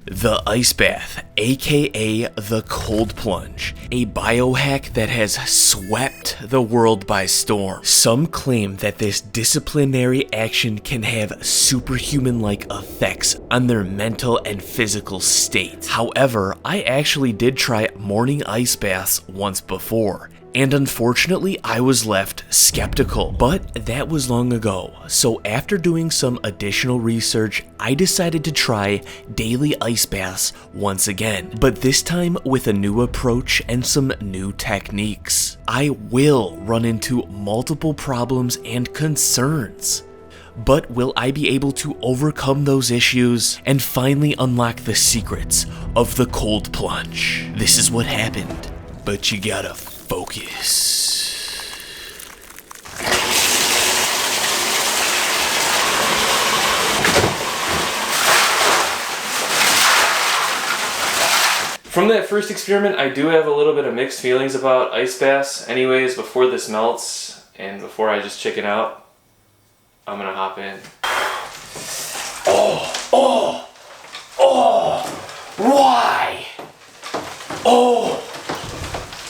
The ice bath, aka the cold plunge, a biohack that has swept the world by storm. Some claim that this disciplinary action can have superhuman-like effects on their mental and physical state. However, I actually did try morning ice baths once before, and unfortunately I was left skeptical, but that was long ago. So after doing some additional research, I decided to try daily ice baths once again, but this time with a new approach and some new techniques. I will run into multiple problems and concerns, but will I be able to overcome those issues and finally unlock the secrets of the cold plunge? This is what happened, but you gotta focus. From that first experiment, I do have a little bit of mixed feelings about ice baths. Anyways, before this melts and before I just chicken out, I'm gonna hop in. Why?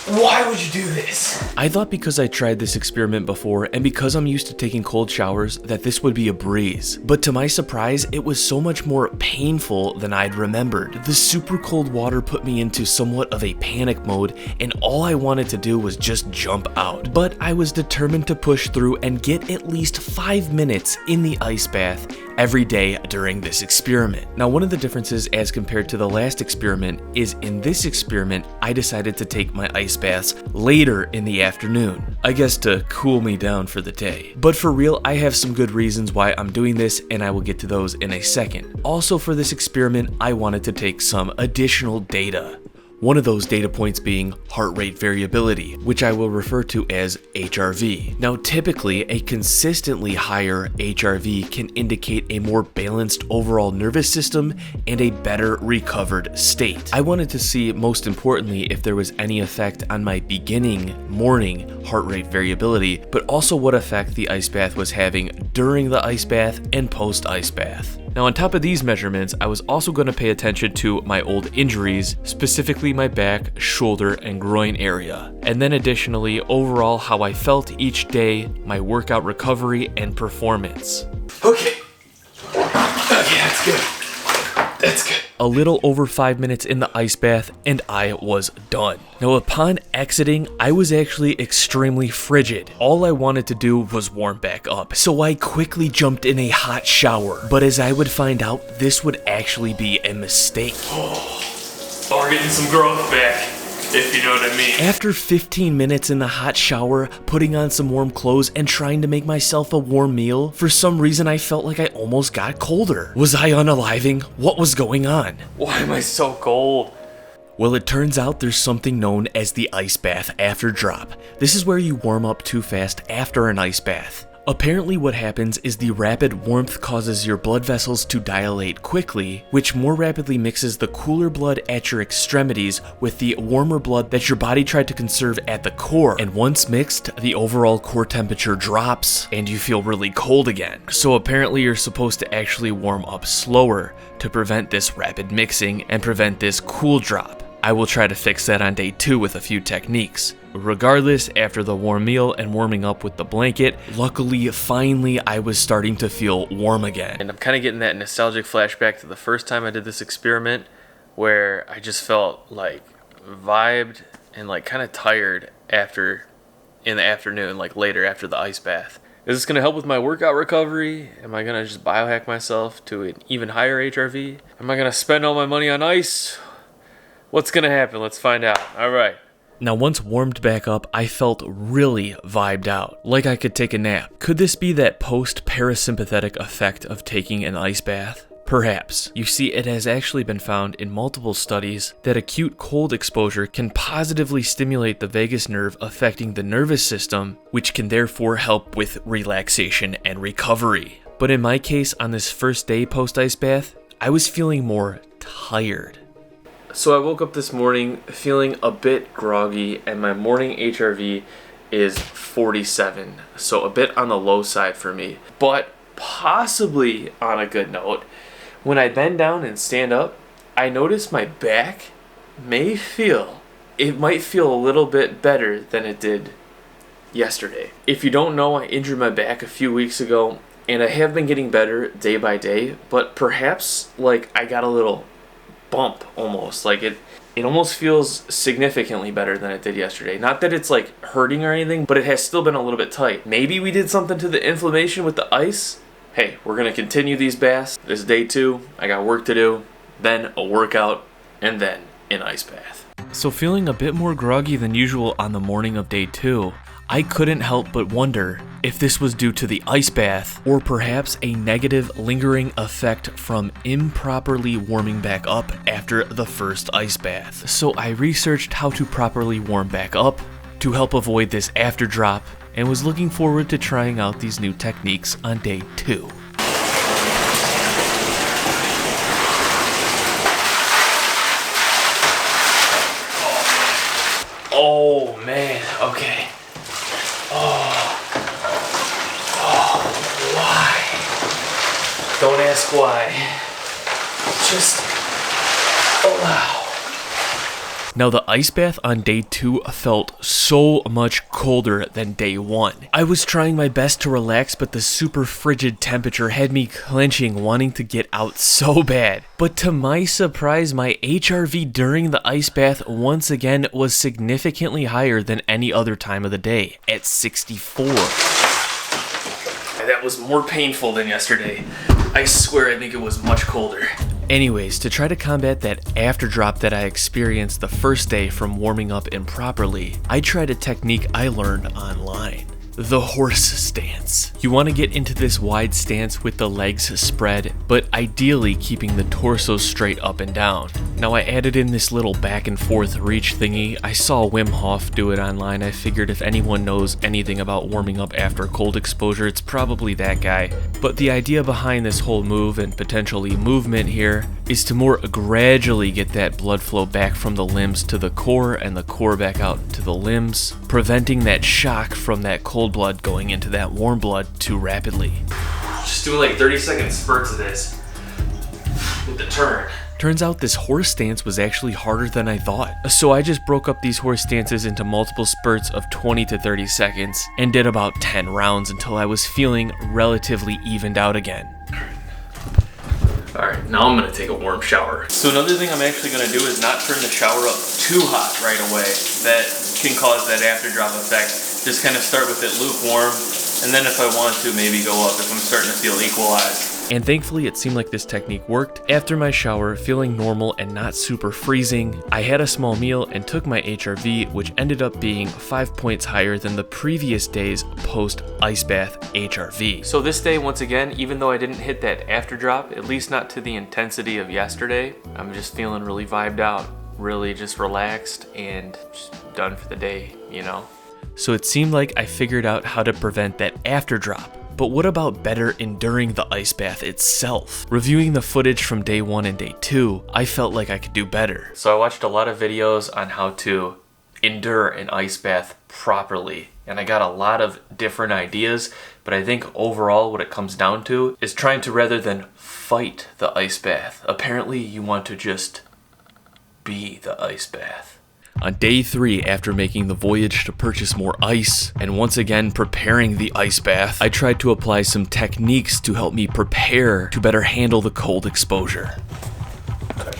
Why would you do this? I thought because I tried this experiment before and because I'm used to taking cold showers that this would be a breeze. But to my surprise, it was so much more painful than I'd remembered. The super cold water put me into somewhat of a panic mode and all I wanted to do was just jump out. But I was determined to push through and get at least 5 minutes in the ice bath every day during this experiment. Now, one of the differences as compared to the last experiment is in this experiment, I decided to take my ice baths later in the afternoon. I guess to cool me down for the day. But for real, I have some good reasons why I'm doing this and I will get to those in a second. Also for this experiment, I wanted to take some additional data. One of those data points being heart rate variability, which I will refer to as HRV. Now, typically, a consistently higher HRV can indicate a more balanced overall nervous system and a better recovered state. I wanted to see, most importantly, if there was any effect on my beginning morning heart rate variability, but also what effect the ice bath was having during the ice bath and post ice bath. Now, on top of these measurements, I was also going to pay attention to my old injuries, specifically my back, shoulder, and groin area. And then additionally, overall how I felt each day, my workout recovery, and performance. Okay, that's good. That's good. A little over 5 minutes in the ice bath and I was done. Now, upon exiting, I was actually extremely frigid. All I wanted to do was warm back up, so I quickly jumped in a hot shower. But as I would find out, this would actually be a mistake. We're getting some growth back, if you know what I mean. After 15 minutes in the hot shower, putting on some warm clothes and trying to make myself a warm meal, for some reason I felt like I almost got colder. Was I unaliving? What was going on? Why am I so cold? Well, it turns out there's something known as the ice bath after drop. This is where you warm up too fast after an ice bath. Apparently what happens is the rapid warmth causes your blood vessels to dilate quickly, which more rapidly mixes the cooler blood at your extremities with the warmer blood that your body tried to conserve at the core. And once mixed, the overall core temperature drops and you feel really cold again. So apparently you're supposed to actually warm up slower to prevent this rapid mixing and prevent this cool drop. I will try to fix that on day 2 with a few techniques. Regardless, after the warm meal and warming up with the blanket, luckily, finally, I was starting to feel warm again. And I'm kind of getting that nostalgic flashback to the first time I did this experiment, where I just felt like vibed and like kind of tired after, in the afternoon, like later after the ice bath. Is this going to help with my workout recovery? Am I going to just biohack myself to an even higher HRV? Am I going to spend all my money on ice? What's going to happen? Let's find out. All right. Now, once warmed back up, I felt really vibed out, like I could take a nap. Could this be that post-parasympathetic effect of taking an ice bath? Perhaps. You see, it has actually been found in multiple studies that acute cold exposure can positively stimulate the vagus nerve, affecting the nervous system, which can therefore help with relaxation and recovery. But in my case, on this first day post-ice bath, I was feeling more tired. So I woke up this morning feeling a bit groggy, and my morning HRV is 47, so a bit on the low side for me, but possibly on a good note. When I bend down and stand up, I noticed my back might feel a little bit better than it did yesterday. If you don't know, I injured my back a few weeks ago, and I have been getting better day by day, but perhaps like I got a little bump almost. Like it almost feels significantly better than it did yesterday. Not that it's like hurting or anything, but it has still been a little bit tight. Maybe we did something to the inflammation with the ice. Hey, we're gonna continue these baths. This is day 2. I got work to do, then a workout, and then an ice bath. So feeling a bit more groggy than usual on the morning of day 2, I couldn't help but wonder if this was due to the ice bath or perhaps a negative lingering effect from improperly warming back up after the first ice bath. So I researched how to properly warm back up to help avoid this after drop and was looking forward to trying out these new techniques on day 2. Oh man, okay. Why? Don't ask why. Just allow. Now the ice bath on day 2 felt so much colder than day 1. I was trying my best to relax, but the super frigid temperature had me clenching, wanting to get out so bad. But to my surprise, my HRV during the ice bath once again was significantly higher than any other time of the day, at 64. That was more painful than yesterday. I swear I think it was much colder. Anyways, to try to combat that after drop that I experienced the first day from warming up improperly, I tried a technique I learned online. The horse stance. You want to get into this wide stance with the legs spread, but ideally keeping the torso straight up and down. Now I added in this little back and forth reach thingy. I saw Wim Hof do it online. I figured if anyone knows anything about warming up after cold exposure, it's probably that guy. But the idea behind this whole move and potentially movement here is to more gradually get that blood flow back from the limbs to the core and the core back out to the limbs, preventing that shock from that cold blood going into that warm blood too rapidly. Just doing like 30-second spurts of this with the turn. Turns out this horse stance was actually harder than I thought. So I just broke up these horse stances into multiple spurts of 20 to 30 seconds and did about 10 rounds until I was feeling relatively evened out again. Alright, now I'm gonna take a warm shower. So another thing I'm actually gonna do is not turn the shower up too hot right away. That can cause that after drop effect. Just kind of start with it lukewarm, and then if I want to, maybe go up if I'm starting to feel equalized. And thankfully it seemed like this technique worked. After my shower, feeling normal and not super freezing, I had a small meal and took my HRV, which ended up being 5 points higher than the previous day's post ice bath HRV. So this day, once again, even though I didn't hit that after drop, at least not to the intensity of yesterday, I'm just feeling really vibed out, really just relaxed and just done for the day, you know? So it seemed like I figured out how to prevent that after drop. But what about better enduring the ice bath itself? Reviewing the footage from day 1 and day 2, I felt like I could do better. So I watched a lot of videos on how to endure an ice bath properly, and I got a lot of different ideas, but I think overall what it comes down to is trying to, rather than fight the ice bath, apparently you want to just be the ice bath. On day 3, after making the voyage to purchase more ice, and once again preparing the ice bath, I tried to apply some techniques to help me prepare to better handle the cold exposure.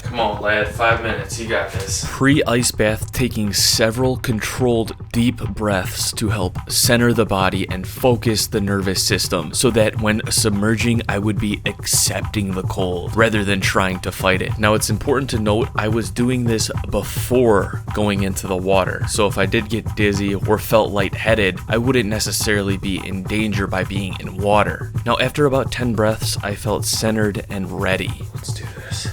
Come on, lad, 5 minutes, you got this. Pre-ice bath, taking several controlled deep breaths to help center the body and focus the nervous system so that when submerging, I would be accepting the cold rather than trying to fight it. Now, it's important to note I was doing this before going into the water, so if I did get dizzy or felt lightheaded, I wouldn't necessarily be in danger by being in water. Now, after about 10 breaths, I felt centered and ready. Let's do this.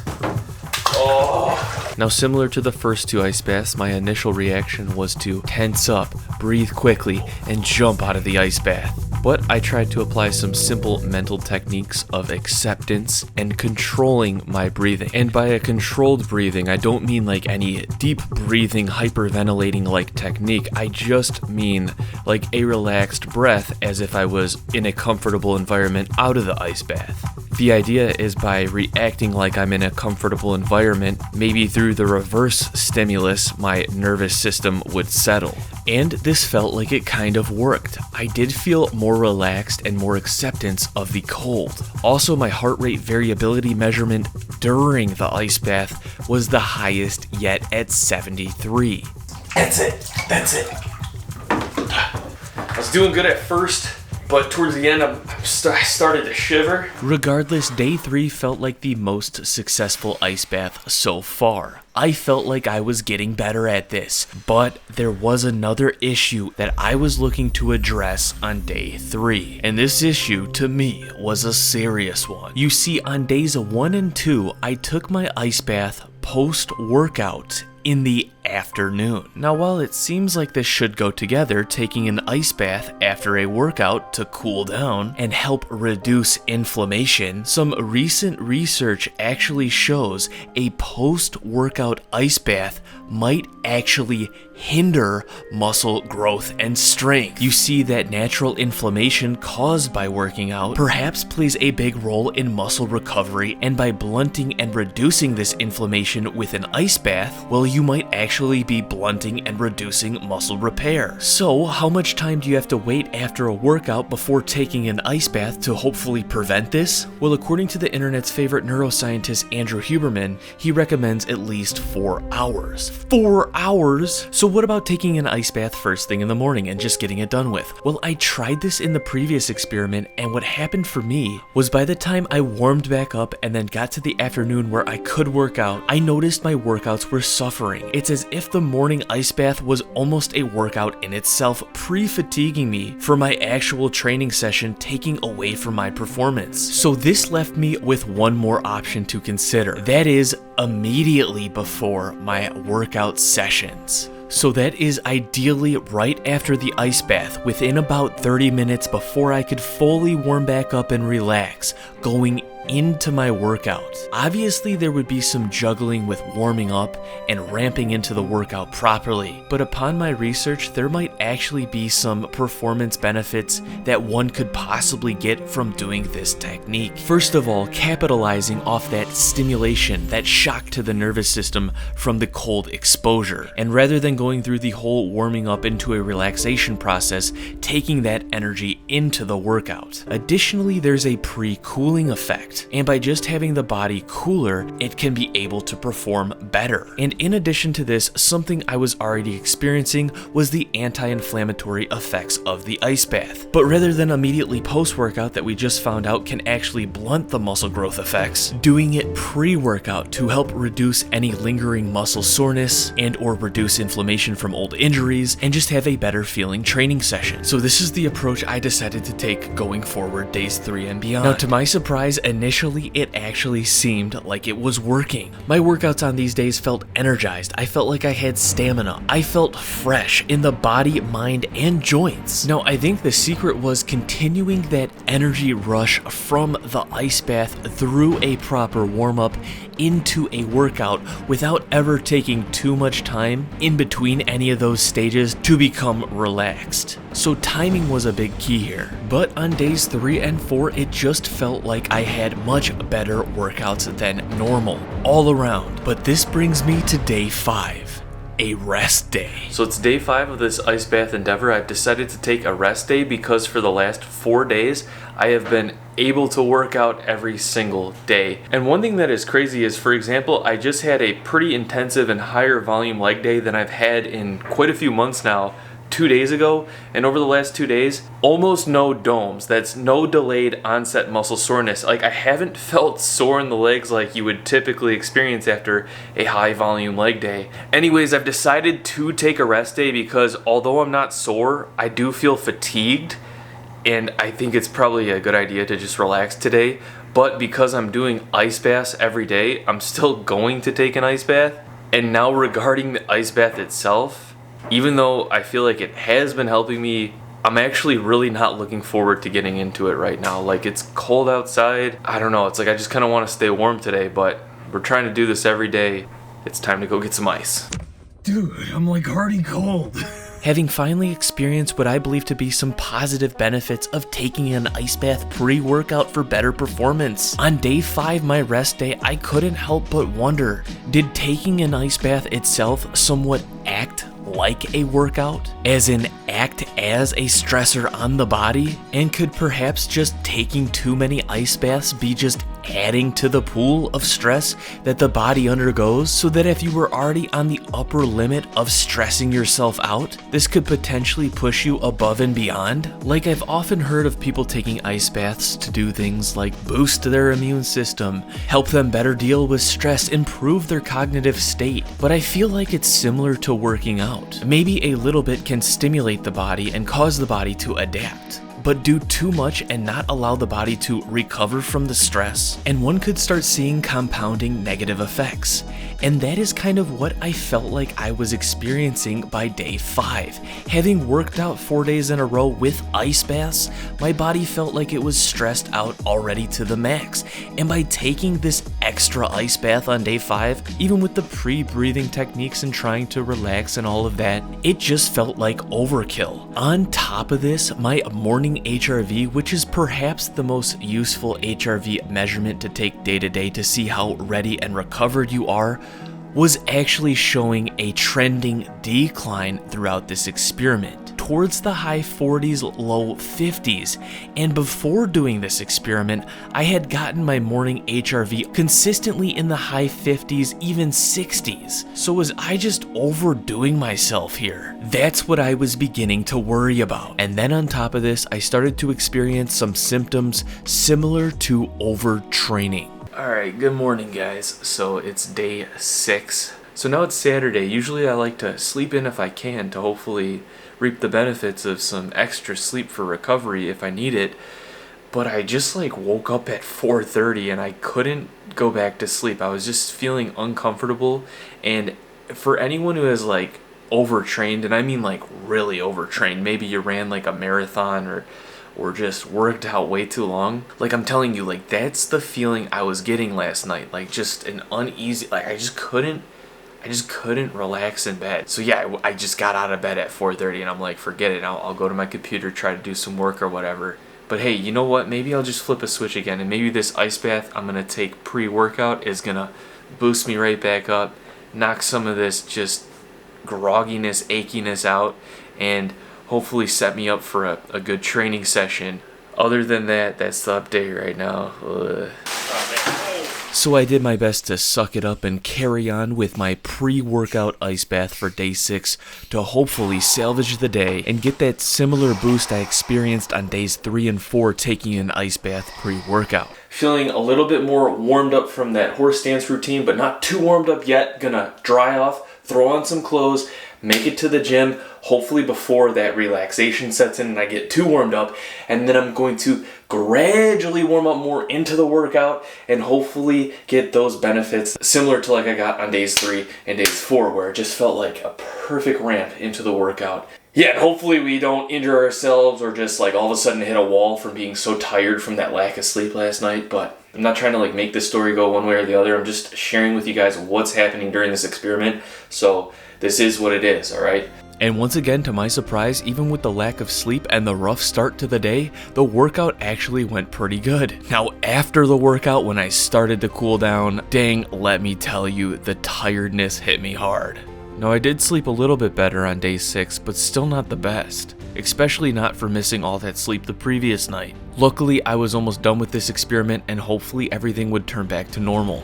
Oh. Now, similar to the first 2 ice baths, my initial reaction was to tense up, breathe quickly, and jump out of the ice bath. but I tried to apply some simple mental techniques of acceptance and controlling my breathing. And by a controlled breathing, I don't mean like any deep breathing, hyperventilating like technique. I just mean like a relaxed breath as if I was in a comfortable environment out of the ice bath. The idea is by reacting like I'm in a comfortable environment, maybe through the reverse stimulus, my nervous system would settle. And this felt like it kind of worked. I did feel more relaxed and more acceptance of the cold. Also, my heart rate variability measurement during the ice bath was the highest yet at 73. That's it. I was doing good at first, but towards the end, I started to shiver. Regardless, day 3 felt like the most successful ice bath so far. I felt like I was getting better at this, but there was another issue that I was looking to address on day 3. And this issue, to me, was a serious one. You see, on days 1 and 2, I took my ice bath post-workout in the afternoon. Now, while it seems like this should go together, taking an ice bath after a workout to cool down and help reduce inflammation, some recent research actually shows a post-workout ice bath might actually hinder muscle growth and strength. You see that natural inflammation caused by working out perhaps plays a big role in muscle recovery, and by blunting and reducing this inflammation with an ice bath, well, you might actually be blunting and reducing muscle repair. So, how much time do you have to wait after a workout before taking an ice bath to hopefully prevent this? Well, according to the internet's favorite neuroscientist Andrew Huberman, he recommends at least 4 hours. 4 hours? So what about taking an ice bath first thing in the morning and just getting it done with? Well, I tried this in the previous experiment, and what happened for me was by the time I warmed back up and then got to the afternoon where I could work out, I noticed my workouts were suffering. It's as if the morning ice bath was almost a workout in itself, pre-fatiguing me for my actual training session, taking away from my performance. So this left me with one more option to consider. That is immediately before my workout sessions. So that is ideally right after the ice bath, within about 30 minutes before I could fully warm back up and relax, going into my workout. Obviously, there would be some juggling with warming up and ramping into the workout properly, but upon my research, there might actually be some performance benefits that one could possibly get from doing this technique. First of all, capitalizing off that stimulation, that shock to the nervous system from the cold exposure, and rather than going through the whole warming up into a relaxation process, taking that energy into the workout. Additionally, there's a pre-cooling effect. And by just having the body cooler, it can be able to perform better. And in addition to this, something I was already experiencing was the anti-inflammatory effects of the ice bath. But rather than immediately post-workout that we just found out can actually blunt the muscle growth effects, doing it pre-workout to help reduce any lingering muscle soreness and or reduce inflammation from old injuries and just have a better feeling training session. So this is the approach I decided to take going forward days 3 and beyond. Now, to my surprise, initially it actually seemed like it was working. My workouts on these days felt energized. I felt like I had stamina. I felt fresh in the body, mind, and joints. Now, I think the secret was continuing that energy rush from the ice bath through a proper warm-up into a workout without ever taking too much time in between any of those stages to become relaxed. So timing was a big key here. But on days 3 and 4, it just felt like I had much better workouts than normal all around. But this brings me to day 5. A rest day. So it's day 5 of this ice bath endeavor. I've decided to take a rest day because for the last 4 days, I have been able to work out every single day. And one thing that is crazy is, for example, I just had a pretty intensive and higher volume leg day than I've had in quite a few months now. 2 days ago, and over the last 2 days, almost no DOMS. That's no delayed onset muscle soreness. Like, I haven't felt sore in the legs like you would typically experience after a high volume leg day. Anyways, I've decided to take a rest day because although I'm not sore, I do feel fatigued, and I think it's probably a good idea to just relax today. But because I'm doing ice baths every day, I'm still going to take an ice bath. And now regarding the ice bath itself, even though I feel like it has been helping me I'm actually really not looking forward to getting into it right now. Like, it's cold outside. I don't know. It's like I just kind of want to stay warm today, but we're trying to do this every day. It's time to go get some ice. Dude, I'm like hardy cold. Having finally experienced what I believe to be some positive benefits of taking an ice bath pre-workout for better performance. On day 5, my rest day, I couldn't help but wonder, did taking an ice bath itself somewhat act like a workout? As in act as a stressor on the body? And could perhaps just taking too many ice baths be just adding to the pool of stress that the body undergoes, so that if you were already on the upper limit of stressing yourself out, this could potentially push you above and beyond? Like, I've often heard of people taking ice baths to do things like boost their immune system, help them better deal with stress, improve their cognitive state, but I feel like it's similar to working out. Maybe a little bit can stimulate the body and cause the body to adapt, but do too much and not allow the body to recover from the stress, and one could start seeing compounding negative effects. And that is kind of what I felt like I was experiencing by day 5. Having worked out 4 days in a row with ice baths, my body felt like it was stressed out already to the max. And by taking this extra ice bath on day 5, even with the pre-breathing techniques and trying to relax and all of that, it just felt like overkill. On top of this, my morning HRV, which is perhaps the most useful HRV measurement to take day to day to see how ready and recovered you are, was actually showing a trending decline throughout this experiment, towards the high 40s, low 50s. And before doing this experiment, I had gotten my morning HRV consistently in the high 50s, even 60s. So was I just overdoing myself here? That's what I was beginning to worry about. And then on top of this, I started to experience some symptoms similar to overtraining. Alright, good morning guys. So it's day 6. So now it's Saturday. Usually I like to sleep in if I can to hopefully reap the benefits of some extra sleep for recovery if I need it. But I just like woke up at 4:30 and I couldn't go back to sleep. I was just feeling uncomfortable. And for anyone who has like overtrained, and I mean like really overtrained, maybe you ran like a marathon or just worked out way too long, like I'm telling you, like that's the feeling I was getting last night. Like just an uneasy, like I just couldn't relax in bed. So yeah, I just got out of bed at 4:30 and I'm like, forget it, I'll go to my computer, try to do some work or whatever. But hey, you know what, maybe I'll just flip a switch again, and maybe this ice bath I'm gonna take pre-workout is gonna boost me right back up, knock some of this just grogginess, achiness out, and hopefully set me up for a good training session. Other than that, that's the update right now. Ugh. So I did my best to suck it up and carry on with my pre-workout ice bath for day 6 to hopefully salvage the day and get that similar boost I experienced on days 3 and 4 taking an ice bath pre-workout. Feeling a little bit more warmed up from that horse stance routine, but not too warmed up yet. Gonna dry off, throw on some clothes, make it to the gym, hopefully before that relaxation sets in and I get too warmed up, and then I'm going to gradually warm up more into the workout and hopefully get those benefits similar to like I got on days 3 and days 4, where it just felt like a perfect ramp into the workout. Yeah, and hopefully we don't injure ourselves or just like all of a sudden hit a wall from being so tired from that lack of sleep last night. But I'm not trying to like make this story go one way or the other. I'm just sharing with you guys what's happening during this experiment. So this is what it is, all right? And once again, to my surprise, even with the lack of sleep and the rough start to the day, the workout actually went pretty good. Now, after the workout, when I started to cool down, dang, let me tell you, the tiredness hit me hard. Now, I did sleep a little bit better on day 6, but still not the best, especially not for missing all that sleep the previous night. Luckily, I was almost done with this experiment and hopefully everything would turn back to normal.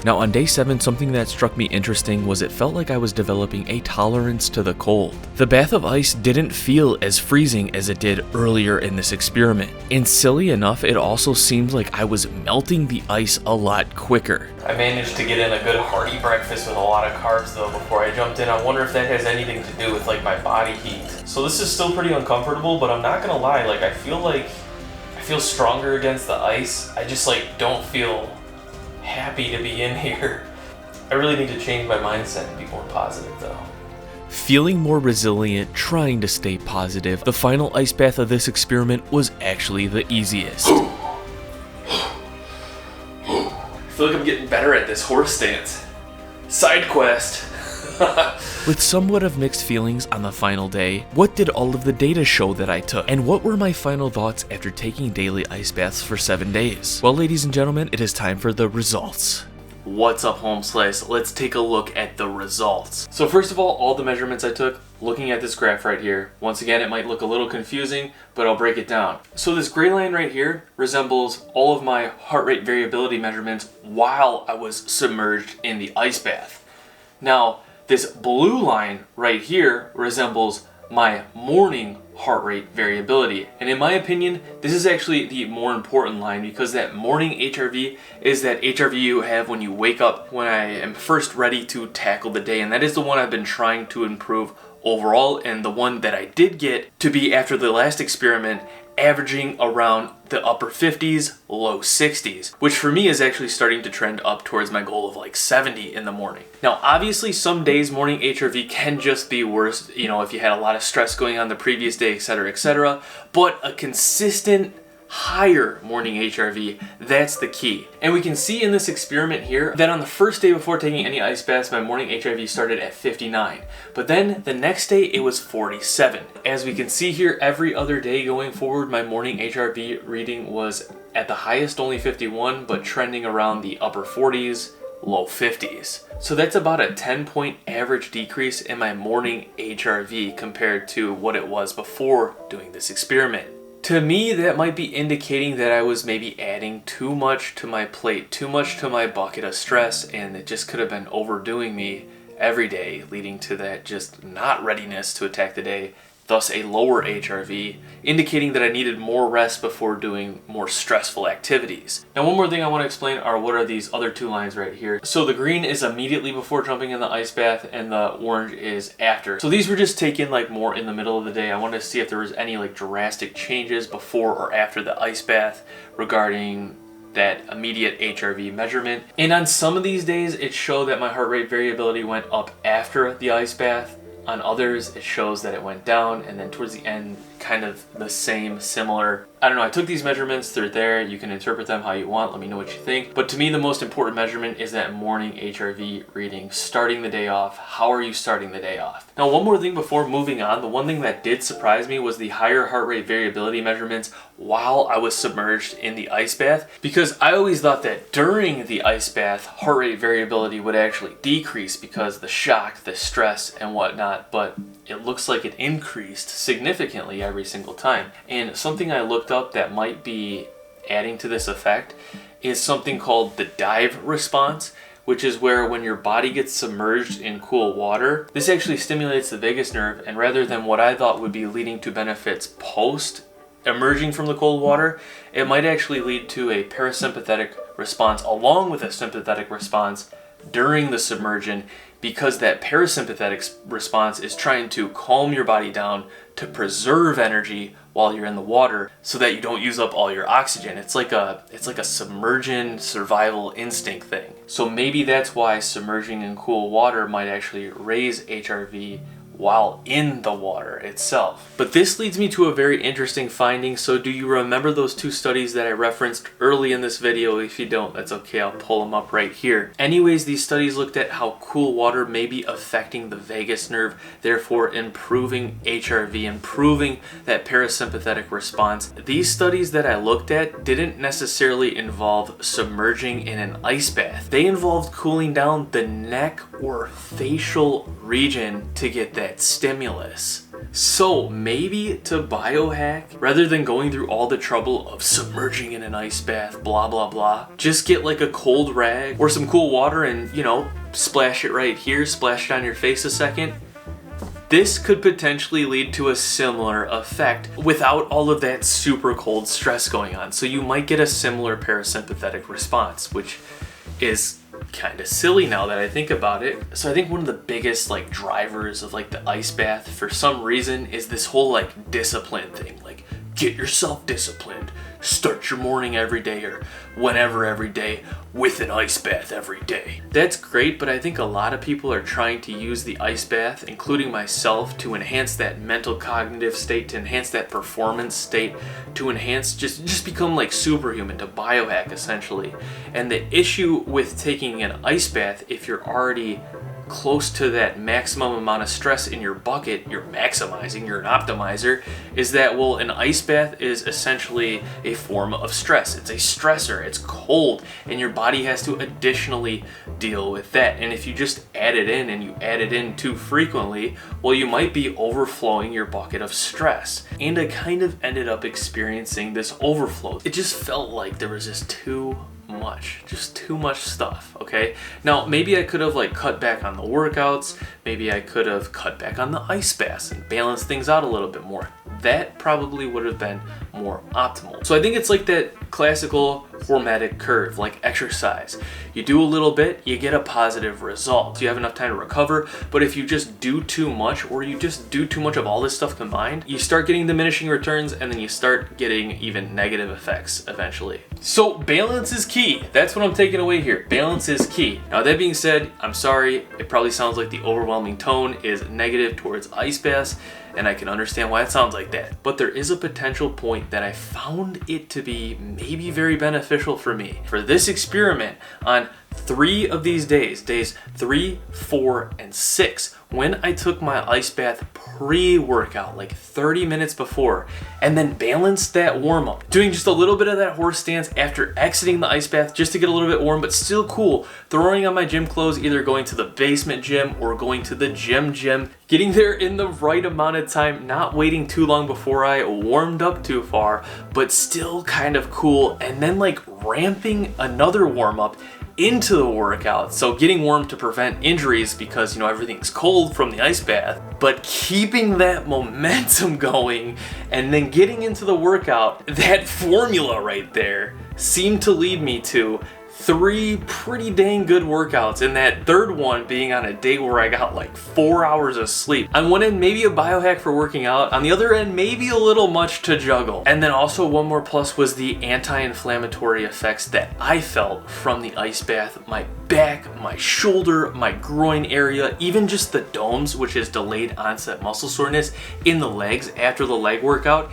Now on day 7, something that struck me interesting was it felt like I was developing a tolerance to the cold. The bath of ice didn't feel as freezing as it did earlier in this experiment. And silly enough, it also seemed like I was melting the ice a lot quicker. I managed to get in a good hearty breakfast with a lot of carbs though before I jumped in. I wonder if that has anything to do with like my body heat. So this is still pretty uncomfortable, but I'm not gonna lie, like I feel stronger against the ice. I just like don't feel happy to be in here. I really need to change my mindset and be more positive though. Feeling more resilient, trying to stay positive, the final ice bath of this experiment was actually the easiest. I feel like I'm getting better at this horse stance. Side quest. With somewhat of mixed feelings on the final day, what did all of the data show that I took? And what were my final thoughts after taking daily ice baths for 7 days? Well, ladies and gentlemen, it is time for the results. What's up, home slice? Let's take a look at the results. So first of all the measurements I took, looking at this graph right here, once again it might look a little confusing, but I'll break it down. So this gray line right here resembles all of my heart rate variability measurements while I was submerged in the ice bath. Now, this blue line right here resembles my morning heart rate variability. And in my opinion, this is actually the more important line, because that morning HRV is that HRV you have when you wake up, when I am first ready to tackle the day. And that is the one I've been trying to improve overall, and the one that I did get to be after the last experiment, averaging around the upper 50s, low 60s, which for me is actually starting to trend up towards my goal of like 70 in the morning. Now, obviously some days morning HRV can just be worse, you know, if you had a lot of stress going on the previous day, etc., but a consistent higher morning HRV, that's the key. And we can see in this experiment here that on the first day before taking any ice baths, my morning HRV started at 59. But then the next day it was 47. As we can see here, every other day going forward, my morning HRV reading was at the highest only 51, but trending around the upper 40s, low 50s. So that's about a 10-point average decrease in my morning HRV compared to what it was before doing this experiment. To me, that might be indicating that I was maybe adding too much to my plate, too much to my bucket of stress, and it just could have been overdoing me every day, leading to that just not readiness to attack the day, thus a lower HRV, indicating that I needed more rest before doing more stressful activities. Now, one more thing I want to explain are what are these other two lines right here. So the green is immediately before jumping in the ice bath, and the orange is after. So these were just taken like more in the middle of the day. I wanted to see if there was any like drastic changes before or after the ice bath regarding that immediate HRV measurement. And on some of these days, it showed that my heart rate variability went up after the ice bath. On others, it shows that it went down, and then towards the end, kind of the same, similar. I don't know, I took these measurements, they're there, you can interpret them how you want, let me know what you think. But to me, the most important measurement is that morning HRV reading, starting the day off. How are you starting the day off? Now, one more thing before moving on, the one thing that did surprise me was the higher heart rate variability measurements while I was submerged in the ice bath, because I always thought that during the ice bath, heart rate variability would actually decrease because the shock, the stress, and whatnot, but it looks like it increased significantly every single time. And something I looked up that might be adding to this effect is something called the dive response, which is where when your body gets submerged in cool water, this actually stimulates the vagus nerve, and rather than what I thought would be leading to benefits post emerging from the cold water, it might actually lead to a parasympathetic response along with a sympathetic response during the submersion, because that parasympathetic response is trying to calm your body down to preserve energy while you're in the water so that you don't use up all your oxygen. It's like a submersion survival instinct thing. So maybe that's why submerging in cool water might actually raise HRV while in the water itself. But this leads me to a very interesting finding. So do you remember those two studies that I referenced early in this video? If you don't, that's okay, I'll pull them up right here. Anyways, these studies looked at how cool water may be affecting the vagus nerve, therefore improving HRV, improving that parasympathetic response. These studies that I looked at didn't necessarily involve submerging in an ice bath. They involved cooling down the neck or facial region to get that stimulus. So maybe to biohack, rather than going through all the trouble of submerging in an ice bath, blah blah blah, just get like a cold rag or some cool water and, you know, splash it right here, splash it on your face a second. This could potentially lead to a similar effect without all of that super cold stress going on. So you might get a similar parasympathetic response, which is kind of silly now that I think about it. So I think one of the biggest like drivers of like the ice bath for some reason is this whole like discipline thing, like get yourself disciplined. Start your morning every day or whenever every day with an ice bath every day. That's great, but I think a lot of people are trying to use the ice bath, including myself, to enhance that mental cognitive state, to enhance that performance state, to enhance just become like superhuman, to biohack essentially. And the issue with taking an ice bath, if you're already close to that maximum amount of stress in your bucket, you're maximizing, you're an optimizer, is that, well, an ice bath is essentially a form of stress. It's a stressor, it's cold, and your body has to additionally deal with that. And if you just add it in and you add it in too frequently, well, you might be overflowing your bucket of stress. And I kind of ended up experiencing this overflow. It just felt like there was just too much stuff. Okay, now maybe I could have like cut back on the workouts, maybe I could have cut back on the ice baths and balanced things out a little bit more. That probably would have been more optimal. So I think it's like that classical hormetic curve, like exercise. You do a little bit, you get a positive result. You have enough time to recover, but if you just do too much, or you just do too much of all this stuff combined, you start getting diminishing returns, and then you start getting even negative effects eventually. So balance is key. That's what I'm taking away here. Balance is key. Now that being said, I'm sorry, it probably sounds like the overwhelming tone is negative towards ice baths, and I can understand why it sounds like that. But there is a potential point that I found it to be maybe very beneficial for me. For this experiment, on 3 of these days, days 3, 4, and 6, when I took my ice bath pre-workout, like 30 minutes before, and then balanced that warm-up, doing just a little bit of that horse stance after exiting the ice bath just to get a little bit warm, but still cool, throwing on my gym clothes, either going to the basement gym or going to the gym, getting there in the right amount of time, not waiting too long before I warmed up too far, but still kind of cool, and then like ramping another warm-up into the workout. So getting warm to prevent injuries because, you know, everything's cold from the ice bath, but keeping that momentum going and then getting into the workout. That formula right there seemed to lead me to 3 pretty dang good workouts, and that third one being on a day where I got like 4 hours of sleep. On one end, maybe a biohack for working out. On the other end, maybe a little much to juggle. And then also one more plus was the anti-inflammatory effects that I felt from the ice bath. My back, my shoulder, my groin area, even just the DOMS, which is delayed onset muscle soreness in the legs after the leg workout.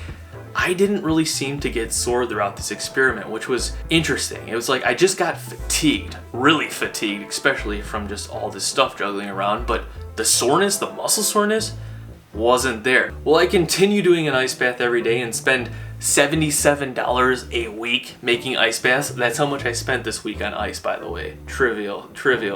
I didn't really seem to get sore throughout this experiment, which was interesting. It was like I just got fatigued, really fatigued, especially from just all this stuff juggling around, but the soreness, the muscle soreness, wasn't there. Well, I continue doing an ice bath every day and spend $77 a week making ice baths. That's how much I spent this week on ice, by the way. Trivial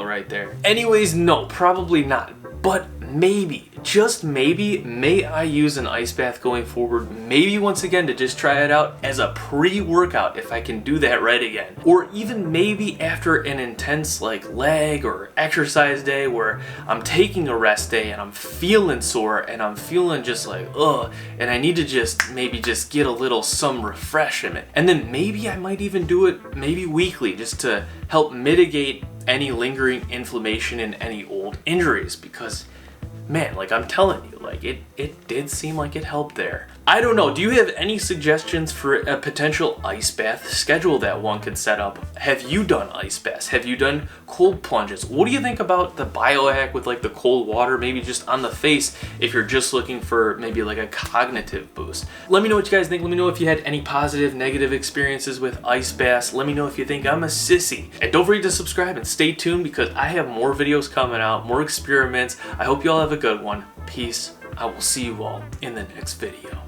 right there. Anyways, no, probably not. But maybe, just maybe, may I use an ice bath going forward, maybe once again to just try it out as a pre-workout if I can do that right again. Or even maybe after an intense like leg or exercise day where I'm taking a rest day and I'm feeling sore and I'm feeling just like ugh, and I need to just maybe just get a little some refreshment. And then maybe I might even do it maybe weekly just to help mitigate any lingering inflammation and any old injuries, because man, like I'm telling you, like it did seem like it helped there. I don't know, do you have any suggestions for a potential ice bath schedule that one could set up? Have you done ice baths? Have you done cold plunges? What do you think about the biohack with like the cold water, maybe just on the face if you're just looking for maybe like a cognitive boost? Let me know what you guys think. Let me know if you had any positive, negative experiences with ice baths. Let me know if you think I'm a sissy. And don't forget to subscribe and stay tuned because I have more videos coming out, more experiments. I hope you all have a good one. Peace. I will see you all in the next video.